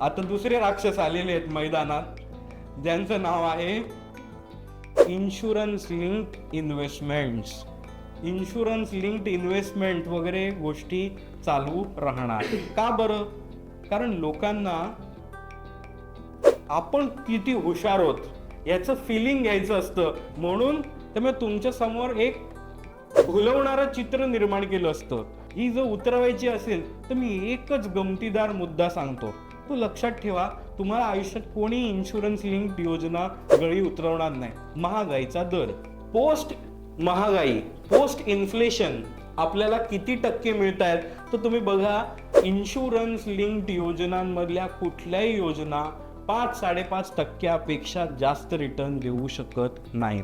आता दुसरे राक्षस आलेले आहेत मैदानात, ज्यांचं नाव आहे insurance linked investments. Insurance linked investment वगैरे गोष्टी चालू राहणार. का बरं? कारण लोकांना आपण किती हुशार आहोत याचं फिलिंग घ्यायचं असतं, म्हणून त्यामुळे तुमच्या समोर एक भुलवणारं चित्र निर्माण केलं असतं. ही जर उतरवायची असेल तर मी एकच गमतीदार मुद्दा सांगतो, तो लक्षात ठेवा. तुम्हाला आयुष्यात कोणी इन्शुरन्स लिंक्ड योजना गळी उतरवणार नाही. महागाईचा दर, पोस्ट महागाई, पोस्ट इन्फ्लेशन आपल्याला किती टक्के मिळत आहेत, तर तुम्ही बघा इन्शुरन्स लिंक्ड योजनांमधल्या कुठल्याही योजना 5-5.5% जास्त रिटर्न देऊ शकत नाहीत.